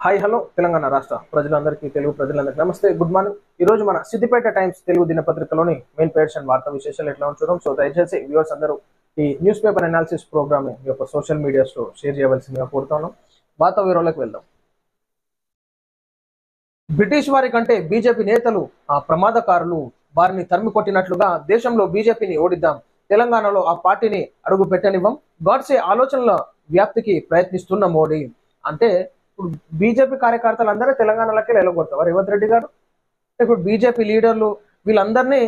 Hi hello Telangana రాష్ట్ర ప్రజలందరికీ తెలుగు ప్రజలందరికీ నమస్తే గుడ్ మార్నింగ్. ఈ రోజు మన సిద్దిపేట టైమ్స్ తెలుగు దినపత్రికలోని మెయిన్ పేజ్ అండ్ వార్తా విశేషాలు ఎట్లా చూద్దాం. సో దయచేసి వ్యూవర్స్ అందరూ ఈ న్యూస్ పేపర్ అనాలిసిస్ ప్రోగ్రామ్ మీ యొక్క సోషల్ మీడియాస్లో షేర్ చేయవలసిందిగా కోరుతాను. వార్తా వివరాలకు వెళ్దాం. బ్రిటిష్ వారి కంటే బీజేపీ నేతలు ప్రమాదకారులు, వారిని తరిమి కొట్టినట్లుగా దేశంలో బీజేపీని ఓడిద్దాం, తెలంగాణలో ఆ పార్టీని అడుగు పెట్టనివ్వం, గాడ్సే ఆలోచనల వ్యాప్తికి ప్రయత్నిస్తున్న మోడీ. అంటే ఇప్పుడు బీజేపీ కార్యకర్తలు అందరూ తెలంగాణలోకి వెళ్ళగొడతారు రేవంత్ రెడ్డి గారు. ఇప్పుడు బీజేపీ లీడర్లు వీళ్ళందరినీ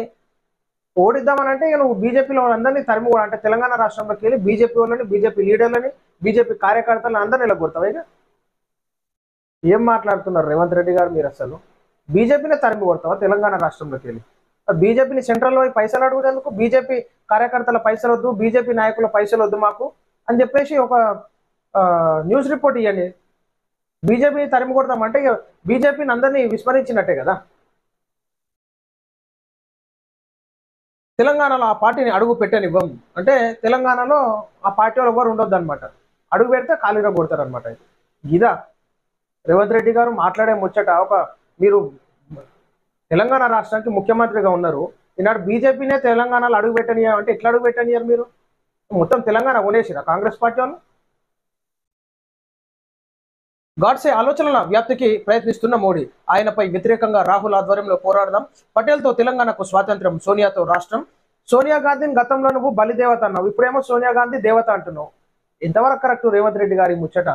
ఓడిద్దామని అంటే నువ్వు బీజేపీలో వాళ్ళందరినీ తరిమి అంటే తెలంగాణ రాష్ట్రంలోకి వెళ్ళి బీజేపీ వాళ్ళని, బీజేపీ లీడర్లని, బీజేపీ కార్యకర్తలను అందరినీ వెళ్ళగొడతావు. ఇక ఏం మాట్లాడుతున్నారు రేవంత్ రెడ్డి గారు? మీరు అసలు బీజేపీనే తరిమి కొడతావా తెలంగాణ రాష్ట్రంలోకి వెళ్ళి? బీజేపీని సెంట్రల్లో పైసలు అడుగుదేందుకు? బీజేపీ కార్యకర్తల పైసలు వద్దు, బీజేపీ నాయకుల పైసలు వద్దు మాకు అని చెప్పేసి ఒక న్యూస్ రిపోర్ట్ ఇవ్వండి. బీజేపీని తరిమి కొడతామంటే ఇక బీజేపీని అందరినీ విస్మరించినట్టే కదా. తెలంగాణలో ఆ పార్టీని అడుగు పెట్టనివ్వం అంటే తెలంగాణలో ఆ పార్టీ వాళ్ళు ఎవరు ఉండొద్దు అనమాట. అడుగు పెడితే ఖాళీగా కొడతారు అనమాట. ఇదా రేవంత్ రెడ్డి గారు మాట్లాడే ముచ్చట? మీరు తెలంగాణ రాష్ట్రానికి ముఖ్యమంత్రిగా ఉన్నారు, ఈనాడు బీజేపీనే తెలంగాణలో అడుగు పెట్టనియా అంటే ఎట్లా అడుగు పెట్టనియారు? మీరు మొత్తం తెలంగాణ కొనేసిరా కాంగ్రెస్ పార్టీ వాళ్ళు? గాడ్సే ఆలోచనల వ్యాప్తికి ప్రయత్నిస్తున్న మోడీ, ఆయనపై వ్యతిరేకంగా రాహుల్ ఆధ్వర్యంలో పోరాడదాం, పటేల్తో తెలంగాణకు స్వాతంత్ర్యం, సోనియాతో రాష్ట్రం. సోనియా గాంధీని గతంలో నువ్వు బలిదేవత అన్నావు, ఇప్పుడేమో సోనియా గాంధీ దేవత అంటున్నావు. ఎంతవరకు కరెక్ట్ రేవంత్ రెడ్డి గారి ముచ్చట?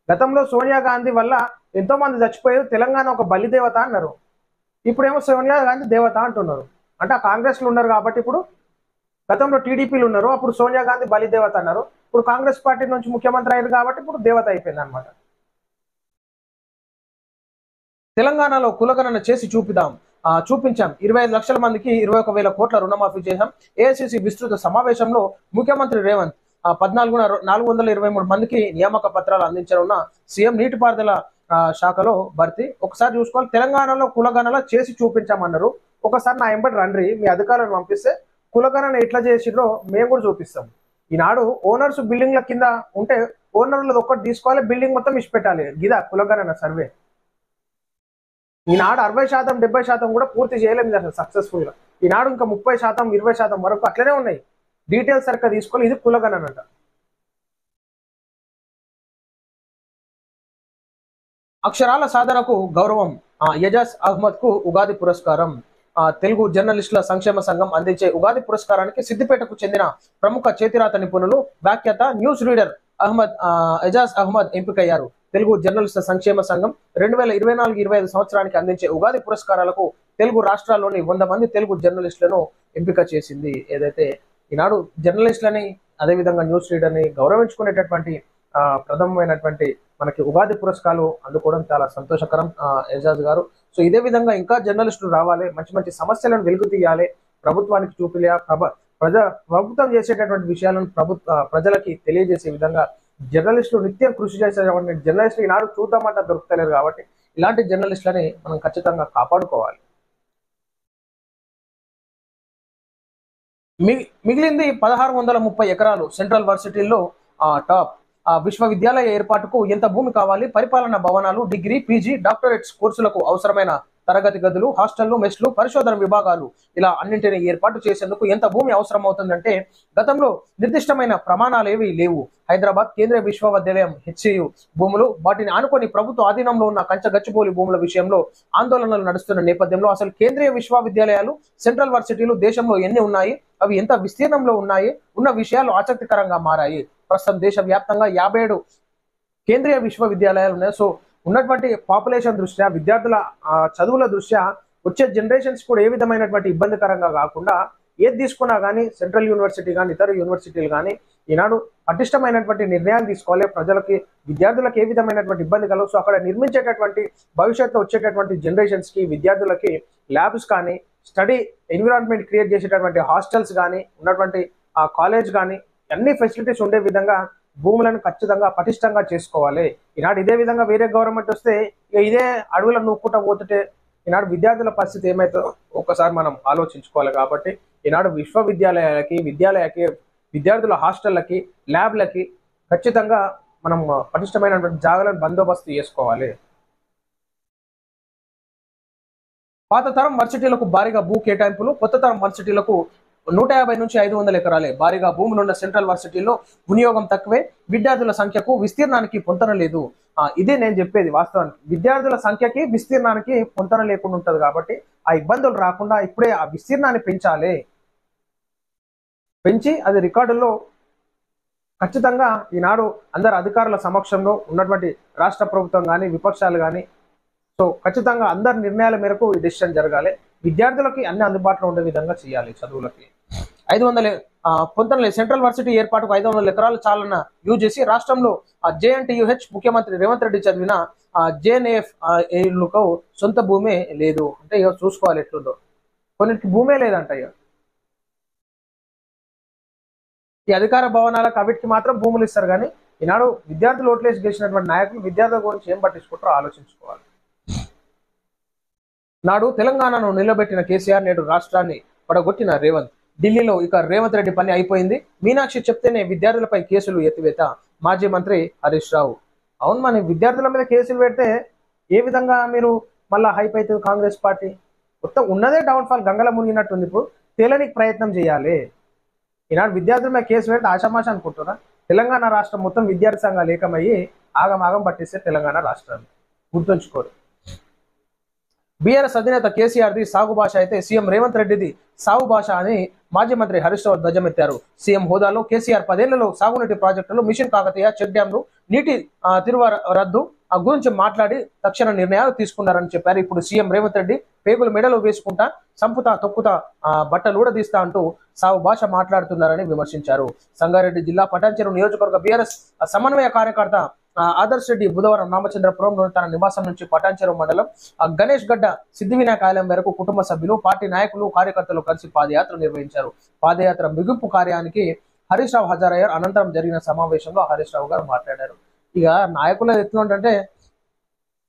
గతంలో సోనియా గాంధీ వల్ల ఎంతో మంది చచ్చిపోయారు, తెలంగాణ ఒక బలిదేవత అన్నారు. ఇప్పుడేమో సోనియా గాంధీ దేవత అంటున్నారు. అంటే ఆ కాంగ్రెస్లో ఉన్నారు కాబట్టి ఇప్పుడు, గతంలో టీడీపీలు ఉన్నారు అప్పుడు సోనియా గాంధీ బలిదేవత అన్నారు, ఇప్పుడు కాంగ్రెస్ పార్టీ నుంచి ముఖ్యమంత్రి అయ్యారు కాబట్టి ఇప్పుడు దేవత అయిపోయింది అనమాట. తెలంగాణలో కులగణన చేసి చూపించాం, 25 లక్షల మందికి 21,000 కోట్ల రుణమాఫీ చేశాం. ఏఐసిసి విస్తృత సమావేశంలో ముఖ్యమంత్రి రేవంత్ 423 మందికి నియామక పత్రాలు అందించనున్న సీఎం. నీటిపారుదల శాఖలో భర్తీ ఒకసారి చూసుకోవాలి. తెలంగాణలో కులగణన చేసి చూపించామన్నారు. ఒకసారి నా ఎంబడి రండి, మీ అధికారులను పంపిస్తే కులగణన ఎట్లా చేసిరో మేము కూడా చూపిస్తాం. ఈనాడు ఓనర్స్ బిల్డింగ్ల కింద ఉంటే ఓనర్లది ఒక్కటి తీసుకోవాలి, బిల్డింగ్ మొత్తం ఇచ్చిపెట్టాలి. గిదా కులగణన సర్వే. ఈనాడు 60%, 70% కూడా పూర్తి చేయలేదు అసలు సక్సెస్ఫుల్ గా. ఈనాడు ఇంకా 30%, 20% వరకు అట్లనే ఉన్నాయి. డీటెయిల్స్ సరిగ్గా తీసుకోవాలి. ఇది కులగణన అంట. అక్షరాల సాధనకు గౌరవం, ఎజాజ్ అహ్మద్ కు ఉగాది పురస్కారం. తెలుగు జర్నలిస్టుల సంక్షేమ సంఘం అందించే ఉగాది పురస్కారానికి సిద్దిపేటకు చెందిన ప్రముఖ చేతిరాత నిపుణులు, వ్యాఖ్యాత, న్యూస్ రీడర్ ఎజాజ్ అహ్మద్ ఎంపికయ్యారు. తెలుగు జర్నలిస్టుల సంక్షేమ సంఘం 2024-25 సంవత్సరానికి అందించే ఉగాది పురస్కారాలకు తెలుగు రాష్ట్రాల్లోని 100 మంది తెలుగు జర్నలిస్టులను ఎంపిక చేసింది. ఏదైతే ఈనాడు జర్నలిస్టులని, అదేవిధంగా న్యూస్ రీడర్ని గౌరవించుకునేటటువంటి ప్రథమమైనటువంటి మనకి ఉగాది పురస్కారాలు అందుకోవడం చాలా సంతోషకరం ఎజాజ్ గారు. సో ఇదే విధంగా ఇంకా జర్నలిస్టులు రావాలి, మంచి మంచి సమస్యలను వెలుగు తీయాలి, ప్రభుత్వానికి చూపిలే ప్రభుత్వం చేసేటటువంటి విషయాలను ప్రజలకి తెలియజేసే విధంగా జర్నలిస్టులు నిత్యం కృషి చేసేటువంటి జర్నలిస్టులు ఈనాడు చూద్దామంటే దొరుకుతలేరు. కాబట్టి ఇలాంటి జర్నలిస్టులని మనం ఖచ్చితంగా కాపాడుకోవాలి. మిగిలింది 1630 ఎకరాలు. సెంట్రల్ వర్సిటీల్లో టాప్. విశ్వవిద్యాలయ ఏర్పాటుకు ఎంత భూమి కావాలి? పరిపాలన భవనాలు, డిగ్రీ, పీజీ, డాక్టరేట్స్ కోర్సులకు అవసరమైన తరగతి గదులు, హాస్టళ్లు, మెస్లు, పరిశోధన విభాగాలు ఇలా అన్నింటినీ ఏర్పాటు చేసేందుకు ఎంత భూమి అవసరం అవుతుందంటే గతంలో నిర్దిష్టమైన ప్రమాణాలు ఏవి లేవు. హైదరాబాద్ కేంద్రీయ విశ్వవిద్యాలయం హెచ్సియు భూములు, వాటిని ఆనుకొని ప్రభుత్వ ఆధీనంలో ఉన్న కంచగచ్చిబౌలి భూముల విషయంలో ఆందోళనలు నడుస్తున్న నేపథ్యంలో అసలు కేంద్రీయ విశ్వవిద్యాలయాలు, సెంట్రల్ వర్సిటీలు దేశంలో ఎన్ని ఉన్నాయి, అవి ఎంత విస్తీర్ణంలో ఉన్నాయి, ఉన్న విషయాలు ఆసక్తికరంగా మారాయి. ప్రస్తుతం దేశవ్యాప్తంగా 57 కేంద్రీయ విశ్వవిద్యాలయాలు ఉన్నాయి. సో ఉన్నటువంటి పాపులేషన్ దృష్ట్యా, విద్యార్థుల చదువుల దృష్ట్యా వచ్చే జనరేషన్స్ కూడా ఏ విధమైనటువంటి ఇబ్బందికరంగా కాకుండా ఏది తీసుకున్నా కానీ సెంట్రల్ యూనివర్సిటీ కానీ ఇతర యూనివర్సిటీలు కానీ ఈనాడు పటిష్టమైనటువంటి నిర్ణయాలు తీసుకోవాలి. ప్రజలకి, విద్యార్థులకు ఏ విధమైనటువంటి ఇబ్బంది కలవు. సో అక్కడ నిర్మించేటటువంటి భవిష్యత్తులో వచ్చేటటువంటి జనరేషన్స్కి, విద్యార్థులకి ల్యాబ్స్ కానీ, స్టడీ ఎన్విరాన్మెంట్ క్రియేట్ చేసేటటువంటి హాస్టల్స్ కానీ, ఉన్నటువంటి కాలేజ్ కానీ అన్ని ఫెసిలిటీస్ ఉండే విధంగా భూములను ఖచ్చితంగా పటిష్టంగా చేసుకోవాలి. ఈనాడు ఇదే విధంగా వేరే గవర్నమెంట్ వస్తే ఇదే అడవులను నూక్కుంటా పోతుంటే ఈనాడు విద్యార్థుల పరిస్థితి ఏమైతే ఒక్కసారి మనం ఆలోచించుకోవాలి. కాబట్టి ఈనాడు విశ్వవిద్యాలయాలకి, విద్యార్థుల హాస్టళ్ళకి, ల్యాబ్లకి ఖచ్చితంగా మనం పటిష్టమైనటువంటి జాగాలను బందోబస్తు చేసుకోవాలి. పాత తరం వర్సిటీలకు భారీగా భూ కేటాయింపులు, కొత్త తరం వర్సిటీలకు 150 నుంచి 500 ఎకరాలే. భారీగా భూములున్న సెంట్రల్ వర్సిటీల్లో వినియోగం తక్కువే, విద్యార్థుల సంఖ్యకు విస్తీర్ణానికి పొంతన లేదు. ఇదే నేను చెప్పేది వాస్తవానికి. విద్యార్థుల సంఖ్యకి విస్తీర్ణానికి పొంతన లేకుండా ఉంటది కాబట్టి ఆ ఇబ్బందులు రాకుండా ఇప్పుడే ఆ విస్తీర్ణాన్ని పెంచాలి. పెంచి అది రికార్డుల్లో ఖచ్చితంగా ఈనాడు అందరు అధికారుల సమక్షంలో ఉన్నటువంటి రాష్ట్ర ప్రభుత్వం కానీ విపక్షాలు కానీ సో ఖచ్చితంగా అందరి నిర్ణయాల మేరకు ఈ డిసిషన్ జరగాలి. విద్యార్థులకి అన్ని అందుబాటులో ఉండే విధంగా చేయాలి. చదువులకి 500 పొంతనలే. సెంట్రల్ వర్సిటీ ఏర్పాటుకు 500 ఎకరాలు చాలన్న యూజీసీ రాష్ట్రంలో JNTUH ముఖ్యమంత్రి రేవంత్ రెడ్డి చదివిన JNAF ఏళ్లకు సొంత భూమే లేదు. అంటే ఇక చూసుకోవాలి ఎట్లుందో. కొన్నిటికి భూమే లేదంట. ఇక ఈ అధికార భవనాలకు అవిటికి మాత్రం భూములు ఇస్తారు కానీ ఈనాడు విద్యార్థులు ఓట్లేసి గెలిచినటువంటి నాయకులు విద్యార్థుల గురించి ఏం పట్టించుకుంటారో ఆలోచించుకోవాలి. నాడు తెలంగాణను నిలబెట్టిన కేసీఆర్ నేడు రాష్ట్రాన్ని పడగొట్టిన రేవంత్. ఢిల్లీలో ఇక రేవంత్ రెడ్డి పని అయిపోయింది. మీనాక్షి చెప్తేనే విద్యార్థులపై కేసులు ఎత్తివేత. మాజీ మంత్రి హరీష్ రావు. అవును, మన విద్యార్థుల మీద కేసులు పెడితే ఏ విధంగా మీరు మళ్ళా హైప్ అవుతుంది కాంగ్రెస్ పార్టీ? మొత్తం ఉన్నదే డౌన్ఫాల్, గంగల మునిగినట్టుంది. ఇప్పుడు తేలనికి ప్రయత్నం చేయాలి. ఈనాడు విద్యార్థుల మీద కేసు పెడితే ఆషామాష అనుకుంటున్నా. తెలంగాణ రాష్ట్రం మొత్తం విద్యార్థి సంఘాలు ఏకమయ్యి ఆగమాగం పట్టిస్తే తెలంగాణ రాష్ట్రాన్ని గుర్తుంచుకోరు. బీఆర్ఎస్ అధినేత కేసీఆర్ది సాగు భాష అయితే సీఎం రేవంత్ రెడ్డిది సాగు భాష అని మాజీ మంత్రి హరీష్ రావు ధ్వజమెత్తారు. సీఎం హోదాలో కేసీఆర్ 10 ఏళ్లలో సాగునీటి ప్రాజెక్టులు, మిషన్ కాకతీయ, చెక్ డ్యాంలు, నీటి తిరువ రద్దు గురించి మాట్లాడి తక్షణ నిర్ణయాలు తీసుకున్నారని చెప్పారు. ఇప్పుడు సీఎం రేవంత్ రెడ్డి పేగులు మెడలో వేసుకుంటా, సంపుతా తొక్కుతా బట్టలు ఊడదీస్తా అంటూ సాగు భాష మాట్లాడుతున్నారని విమర్శించారు. సంగారెడ్డి జిల్లా పటాన్చెరు నియోజకవర్గ బీఆర్ఎస్ సమన్వయ కార్యకర్త ఆదర్శ్ రెడ్డి బుధవారం రామచంద్రపురంలోని తన నివాసం నుంచి పటాన్చెరు మండలం గణేష్ గడ్డ సిద్ధివినాయక ఆలయం వరకు కుటుంబ సభ్యులు, పార్టీ నాయకులు, కార్యకర్తలు కలిసి పాదయాత్ర నిర్వహించారు. పాదయాత్ర ముగింపు కార్యానికి హరీష్ రావు హాజరయ్యారు. అనంతరం జరిగిన సమావేశంలో హరీష్ రావు గారు మాట్లాడారు. ఇక నాయకులు ఎట్లుంటే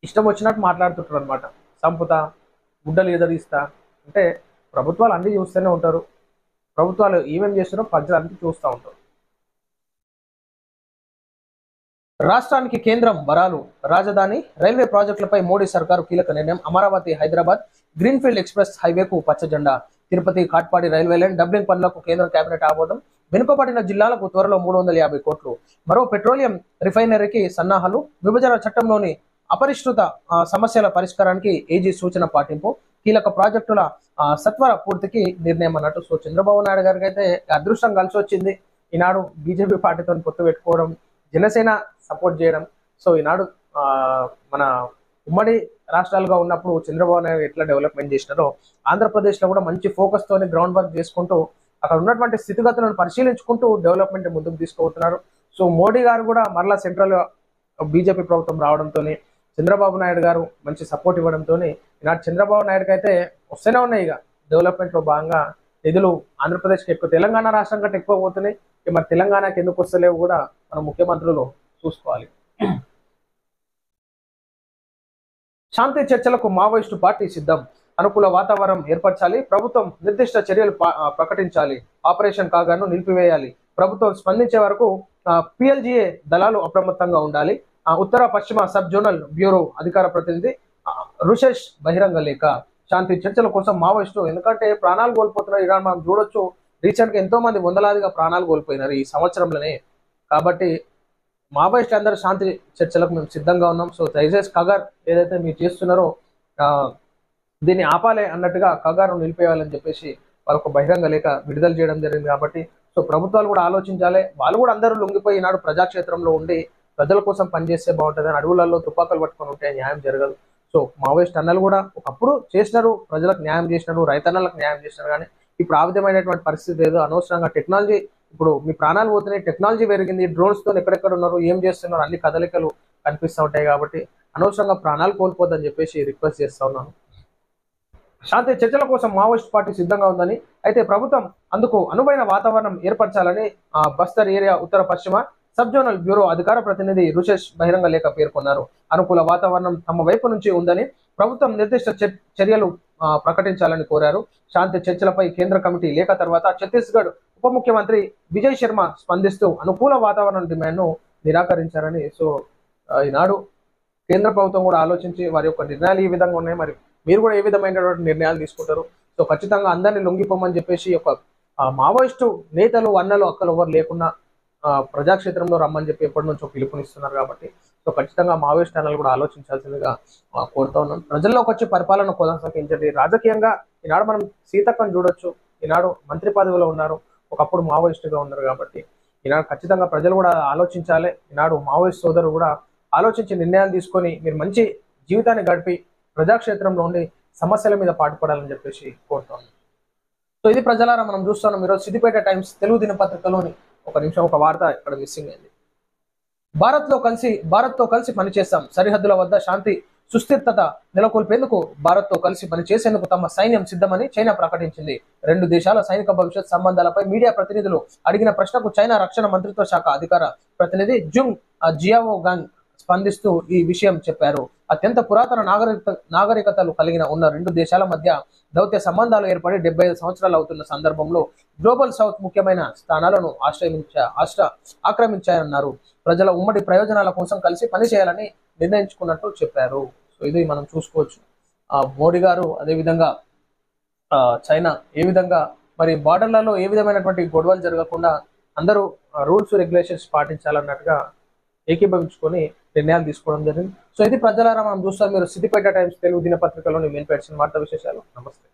ఇష్టం వచ్చినట్టు మాట్లాడుతుంటారు అనమాట. సంపుతా, గుడ్డలు ఎదరిస్తా అంటే ప్రభుత్వాలు అన్ని చూస్తూనే ఉంటారు. ప్రభుత్వాలు ఏమేమి చేస్తారో ప్రజలంతా చూస్తూ ఉంటారు. రాష్ట్రానికి కేంద్రం వరాలు. రాజధాని రైల్వే ప్రాజెక్టులపై మోడీ సర్కారు కీలక నిర్ణయం. అమరావతి హైదరాబాద్ గ్రీన్ఫీల్డ్ ఎక్స్ప్రెస్ హైవేకు పచ్చజెండా. Tirupati Katpadi railway line doubling పనులకు కేంద్ర కేబినెట్ ఆమోదం. వెనుకబడిన జిల్లాలకు త్వరలో 350 కోట్లు. మరో పెట్రోలియం రిఫైనరీకి సన్నాహాలు. విభజన చట్టంలోని అపరిష్కృత సమస్యల పరిష్కారానికి ఏజీ సూచన పాటింపు. కీలక ప్రాజెక్టుల సత్వర పూర్తికి నిర్ణయం అన్నట్టు. సో చంద్రబాబు నాయుడు గారికి అయితే అదృష్టం కలిసి వచ్చింది. ఈనాడు బీజేపీ పార్టీతో పొత్తు పెట్టుకోవడం, జనసేన సపోర్ట్ చేయడం. సో ఈనాడు మన ఉమ్మడి రాష్ట్రాలుగా ఉన్నప్పుడు చంద్రబాబు నాయుడు ఎట్లా డెవలప్మెంట్ చేసినారో ఆంధ్రప్రదేశ్లో కూడా మంచి ఫోకస్ తోని గ్రౌండ్ వర్క్ చేసుకుంటూ అక్కడ ఉన్నటువంటి స్థితిగతులను పరిశీలించుకుంటూ డెవలప్మెంట్ ముందుకు తీసుకుపోతున్నారు. సో మోడీ గారు కూడా మరలా సెంట్రల్ బీజేపీ ప్రభుత్వం రావడంతో చంద్రబాబు నాయుడు గారు మంచి సపోర్ట్ ఇవ్వడంతో ఈనాడు చంద్రబాబు నాయుడుకి అయితే వస్తూనే ఉన్నాయి. ఇక డెవలప్మెంట్లో భాగంగా నిధులు ఆంధ్రప్రదేశ్కి ఎక్కువ, తెలంగాణ రాష్ట్రం కంటే ఎక్కువ పోతున్నాయి. మరి తెలంగాణకి ఎందుకు వస్తలేవు కూడా మన ముఖ్యమంత్రులు చూసుకోవాలి. శాంతి చర్చలకు మావోయిస్టు పార్టీ సిద్ధం. అనుకూల వాతావరణం ఏర్పరచాలి. ప్రభుత్వం నిర్దిష్ట చర్యలు ప్రకటించాలి. ఆపరేషన్ కాగాను నిలిపివేయాలి. ప్రభుత్వం స్పందించే వరకు PLGA దళాలు అప్రమత్తంగా ఉండాలి. ఉత్తర పశ్చిమ సబ్ జోనల్ బ్యూరో అధికార ప్రతినిధి రుషేష్ బహిరంగ లేఖ. శాంతి చర్చల కోసం మావోయిస్టు ఎందుకంటే ప్రాణాలు కోల్పోతున్నారు. ఇరాన్ మనం చూడొచ్చు, రీసెంట్గా ఎంతో మంది వందలాదిగా ప్రాణాలు కోల్పోయినారు ఈ సంవత్సరంలోనే. కాబట్టి మావోయిస్టు అందరూ శాంతి చర్చలకు మేము సిద్ధంగా ఉన్నాం. సో దయచేసి కగార్ ఏదైతే మీరు చేస్తున్నారో దీన్ని ఆపాలే అన్నట్టుగా కగారు నిలిపేయాలని చెప్పేసి వాళ్ళకు బహిరంగ లేఖ విడుదల చేయడం జరిగింది. కాబట్టి సో ప్రభుత్వాలు కూడా ఆలోచించాలి. వాళ్ళు కూడా అందరూ లొంగిపోయి ఈనాడు ప్రజాక్షేత్రంలో ఉండి ప్రజల కోసం పనిచేస్తే బాగుంటుంది. అడవులలో తుపాకులు పట్టుకొని ఉంటే న్యాయం జరగదు. సో మావోయిస్ట్ అన్నలు కూడా ఒకప్పుడు చేసినారు, ప్రజలకు న్యాయం చేసినారు, రైతన్నలకు న్యాయం చేసినారు. కానీ ఇప్పుడు ఆ విధమైనటువంటి పరిస్థితి ఏదో అనవసరంగా టెక్నాలజీ, ఇప్పుడు మీ ప్రాణాలు పోతున్నాయి, టెక్నాలజీ పెరిగింది, డ్రోన్స్తో ఎక్కడెక్కడ ఉన్నారు, ఏం చేస్తున్నారు, అన్ని కదలికలు కనిపిస్తూ ఉంటాయి. కాబట్టి అనవసరంగా ప్రాణాలు కోల్పోద్దని చెప్పేసి రిక్వెస్ట్ చేస్తా ఉన్నాను. శాంతి చర్చల కోసం మావోయిస్ట్ పార్టీ సిద్ధంగా ఉందని, అయితే ప్రభుత్వం అందుకు అనువైన వాతావరణం ఏర్పరచాలని బస్తర్ ఏరియా ఉత్తర పశ్చిమ సబ్ జోనల్ బ్యూరో అధికార ప్రతినిధి రుషేష్ బహిరంగ లేఖ పేర్కొన్నారు. అనుకూల వాతావరణం తమ వైపు నుంచి ఉందని, ప్రభుత్వం నిర్దిష్ట చర్యలు ప్రకటించాలని కోరారు. శాంతి చర్చలపై కేంద్ర కమిటీ లేఖ తర్వాత ఛత్తీస్గఢ్ ఉప ముఖ్యమంత్రి విజయ్ శర్మ స్పందిస్తూ అనుకూల వాతావరణ డిమాండ్ను నిరాకరించారని. సో ఈనాడు కేంద్ర ప్రభుత్వం కూడా ఆలోచించి వారి యొక్క నిర్ణయాలు ఈ విధంగా ఉన్నాయి. మరి మీరు కూడా ఏ విధమైనటువంటి నిర్ణయాలు తీసుకుంటారు? సో ఖచ్చితంగా అందరినీ లొంగిపోమని చెప్పేసి ఒక మావోయిస్టు నేతలు, అన్నలు, అక్కలు ఎవరు లేకుండా ప్రజాక్షేత్రంలో రమ్మని చెప్పి ఎప్పటి నుంచో పిలుపునిస్తున్నారు కాబట్టి సో ఖచ్చితంగా మావోయిస్ట్ అన్నలు కూడా ఆలోచించాల్సిందిగా కోరుతా ఉన్నాను. ప్రజల్లోకి వచ్చి పరిపాలన కొనసాగించండి. రాజకీయంగా ఈనాడు మనం సీతక్కను చూడొచ్చు. ఈనాడు మంత్రి పదవిలో ఉన్నారు, ఒకప్పుడు మావోయిస్టుగా ఉన్నారు కాబట్టి ఈనాడు ఖచ్చితంగా ప్రజలు కూడా ఆలోచించాలి. ఈనాడు మావోయిస్ట్ సోదరులు కూడా ఆలోచించి నిర్ణయాలు తీసుకొని మీరు మంచి జీవితాన్ని గడిపి ప్రజాక్షేత్రంలో ఉండి సమస్యల మీద పాటుపడాలని చెప్పేసి కోరుతాను. సో ఇది ప్రజలారా మనం చూస్తున్నాం ఈరోజు సిద్దిపేట టైమ్స్ తెలుగు దినపత్రికలోని ఒక నిమిషం ఒక వార్త ఇక్కడ మిస్సింగ్ అయింది. భారత్తో కలిసి పనిచేస్తాం. సరిహద్దుల వద్ద శాంతి సుస్థిరత నెలకొల్పేందుకు భారత్తో కలిసి పనిచేసేందుకు తమ సైన్యం సిద్ధమని చైనా ప్రకటించింది. రెండు దేశాల సైనిక భవిష్యత్ సంబంధాలపై మీడియా ప్రతినిధులు అడిగిన ప్రశ్నకు చైనా రక్షణ మంత్రిత్వ శాఖ అధికార ప్రతినిధి జుంగ్ జియావో గాంగ్ స్పందిస్తూ ఈ విషయం చెప్పారు. అత్యంత పురాతన నాగరికతలు కలిగిన ఉన్న రెండు దేశాల మధ్య దౌత్య సంబంధాలు ఏర్పడి 75 సంవత్సరాలు అవుతున్న సందర్భంలో గ్లోబల్ సౌత్ ముఖ్యమైన స్థానాలను ఆక్రమించాయన్నారు. ప్రజల ఉమ్మడి ప్రయోజనాల కోసం కలిసి పనిచేయాలని నిర్ణయించుకున్నట్టు చెప్పారు. సో ఇది మనం చూసుకోవచ్చు. మోడీ గారు అదేవిధంగా చైనా ఏ విధంగా మరి బార్డర్లలో ఏ విధమైనటువంటి గొడవలు జరగకుండా అందరూ రూల్స్ రెగ్యులేషన్స్ పాటించాలన్నట్టుగా ఏకీభవించుకొని నిర్ణయాలు తీసుకోవడం జరిగింది. సో ఇది ప్రజలారా మనం చూస్తాం. మీరు సిద్దిపేట టైమ్స్ తెలుగు దినపత్రికలోని మెయిన్ పేర్చిన వార్తా విశేషాలు. నమస్తే.